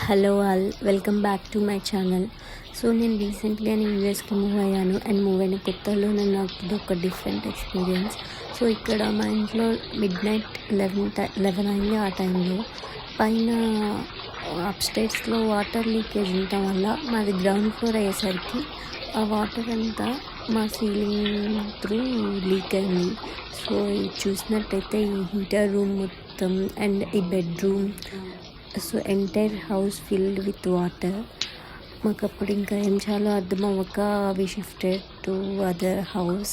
Hello all, welcome back to my channel. So నేను రీసెంట్గా యూఎస్కి move అయ్యాను. అండ్ మూవ్ అయిన కొత్తలో నాకు ఇది ఒక డిఫరెంట్ ఎక్స్పీరియన్స్. సో ఇక్కడ మా ఇంట్లో మిడ్-నైట్ 11 అయింది. ఆ టైంలో పైన అప్స్టైర్స్లో వాటర్ లీకేజ్ ఉండటం వల్ల మాది గ్రౌండ్ ఫ్లోర్ అయ్యేసరికి ఆ వాటర్ అంతా మా సీలింగ్ త్రూ లీక్ అయింది. సో ఇది చూసినట్టయితే ఈ హీటర్ రూమ్ మొత్తం అండ్ ఈ bedroom, so entire house filled with water. మాకు అప్పుడు ఇంకా ఏం చేయాలో అర్థం అవ్వక we shifted to other house.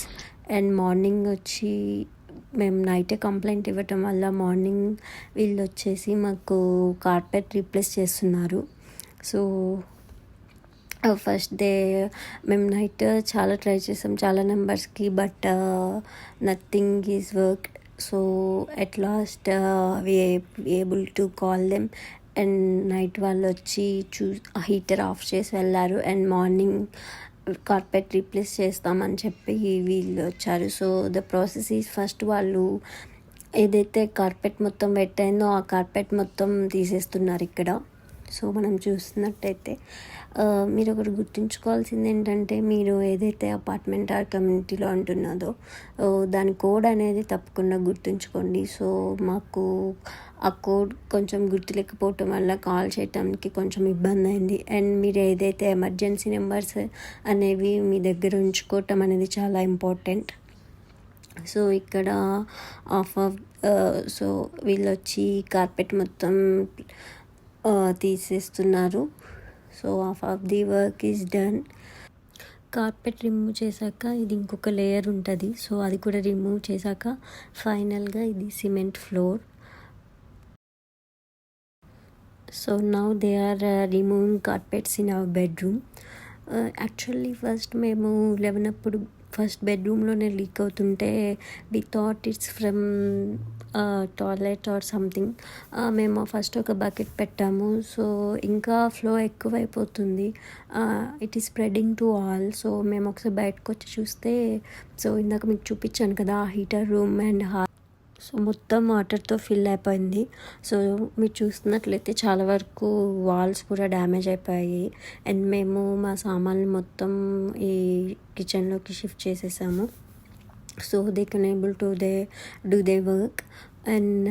And morning వచ్చి మేము నైటే కంప్లైంట్ ఇవ్వటం వల్ల మార్నింగ్ వీళ్ళు వచ్చేసి మాకు కార్పెట్ రీప్లేస్ చేస్తున్నారు. సో ఫస్ట్ డే మేము నైట్ చాలా ట్రై చేసాం చాలా నెంబర్స్కి, but nothing is worked. So at last we able to call them. And night వాళ్ళు వచ్చి హీటర్ ఆఫ్ చేసి వెళ్ళారు. అండ్ మార్నింగ్ కార్పెట్ రీప్లేస్ చేస్తామని చెప్పి వీళ్ళు వచ్చారు. So the process is, first వాళ్ళు ఏదైతే కార్పెట్ మొత్తం పెట్టయిందో ఆ కార్పెట్ మొత్తం తీసేస్తున్నారు ఇక్కడ. సో మనం చూస్తున్నట్టయితే మీరు ఒకటి గుర్తుంచుకోవాల్సింది ఏంటంటే, మీరు ఏదైతే అపార్ట్మెంట్ ఆర్ కమ్యూనిటీలో అంటున్నదో దాని కోడ్ అనేది తప్పకుండా గుర్తుంచుకోండి. సో మాకు ఆ కోడ్ కొంచెం గుర్తులేకపోవటం వల్ల కాల్ చేయటానికి కొంచెం ఇబ్బంది అయింది. అండ్ మీరు ఏదైతే ఎమర్జెన్సీ నెంబర్స్ అనేవి మీ దగ్గర ఉంచుకోవటం అనేది చాలా ఇంపార్టెంట్. సో ఇక్కడ సో వీళ్ళు వచ్చి కార్పెట్ మొత్తం తీసేస్తున్నారు. So half of the work is done. Carpet remove చేశాక ఇది ఇంకొక లేయర్ ఉంటుంది. సో అది కూడా రిమూవ్ చేశాక ఫైనల్గా ఇది cement floor. So now they are removing carpets in our bedroom. Actually first మేము 11 అప్పుడు ఫస్ట్ బెడ్రూమ్లోనే లీక్ అవుతుంటే we thought it's from toilet or something. మేము ఫస్ట్ ఒక బకెట్ పెట్టాము. సో ఇంకా ఫ్లో ఎక్కువైపోతుంది, it is spreading to all. So మేము ఒకసారి బయటకు వచ్చి చూస్తే, సో ఇందాక మీకు చూపించాను కదా హీటర్ రూమ్ అండ్ సో మొత్తం వాటర్తో ఫిల్ అయిపోయింది. సో మీరు చూస్తున్నట్లయితే చాలా వరకు వాల్స్ కూడా డ్యామేజ్ అయిపోయాయి. అండ్ మేము మా సామాన్లు మొత్తం ఈ కిచెన్లోకి షిఫ్ట్ చేసేసాము. So they can able to do they work. And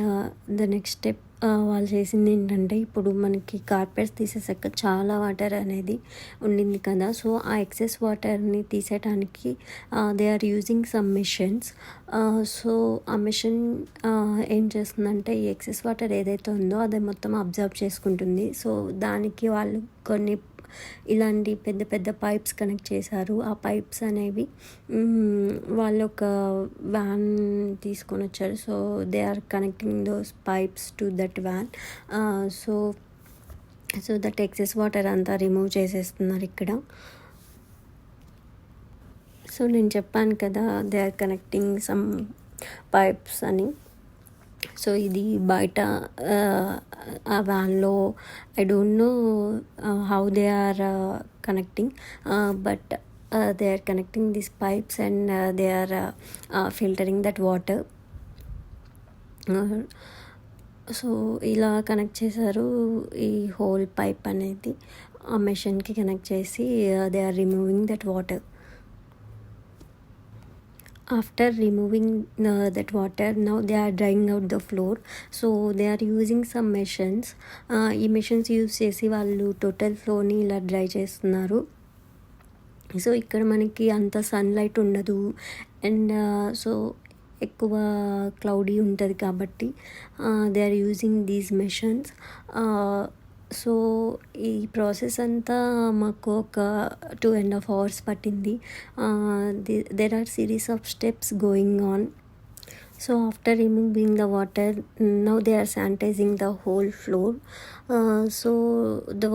the next step వాళ్ళు చేసింది ఏంటంటే, ఇప్పుడు మనకి కార్పెట్స్ తీసేసాక చాలా వాటర్ అనేది ఉండింది కదా. సో ఆ ఎక్సెస్ వాటర్ని తీసేయడానికి they are using some machines. So ఆ మిషన్ ఏం చేస్తుందంటే, ఈ ఎక్సెస్ వాటర్ ఏదైతే ఉందో అది మొత్తం అబ్జర్వ్ చేసుకుంటుంది. సో దానికి వాళ్ళు కొన్ని ఇలాంటి పెద్ద పెద్ద పైప్స్ కనెక్ట్ చేశారు. ఆ పైప్స్ అనేవి వాళ్ళు ఒక వ్యాన్ తీసుకొని వచ్చారు. So they are connecting those pipes to that van. So that excess water అంతా రిమూవ్ చేసేస్తున్నారు ఇక్కడ. సో నేను చెప్పాను కదా they are connecting some pipes అని. సో ఇది బయట ఆ వ్యాన్లో I don't know how they are connecting, but they are connecting these pipes and they are filtering that water. So ఇలా కనెక్ట్ చేశారు. ఈ హోల్ పైప్ అనేది ఆ మెషిన్కి కనెక్ట్ చేసి they are removing that water. After removing that water, now they are drying out the floor. So they are using some machines. ఈ machines use చేసి వాళ్ళు టోటల్ ఫ్లోర్ని ఇలా డ్రై చేస్తున్నారు. సో ఇక్కడ మనకి అంత సన్లైట్ ఉండదు అండ్ సో ఎక్కువ క్లౌడీ ఉంటుంది కాబట్టి they are using these machines. So ఈ ప్రాసెస్ అంతా మాకు ఒక 2.5 hours పట్టింది. There are series of steps going on. So after removing the water, now they are sanitizing the whole floor. So the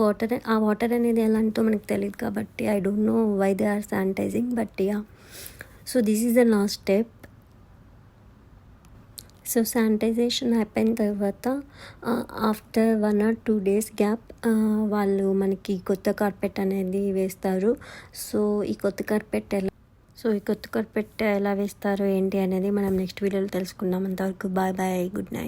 water అనేది ఎలాంటో మనకు తెలియదు కాబట్టి I don't know why they are sanitizing, but yeah. So this is the last step. So sanitization అయిపోయిన తర్వాత after 1 or 2 days gap వాళ్ళు మనకి కొత్త కార్పెట్ అనేది వేస్తారు. సో ఈ కొత్త కార్పెట్ ఎలా వేస్తారో ఏంటి అనేది మనం నెక్స్ట్ వీడియోలో తెలుసుకుందాం. అంతవరకు బాయ్ బాయ్, గుడ్ నైట్.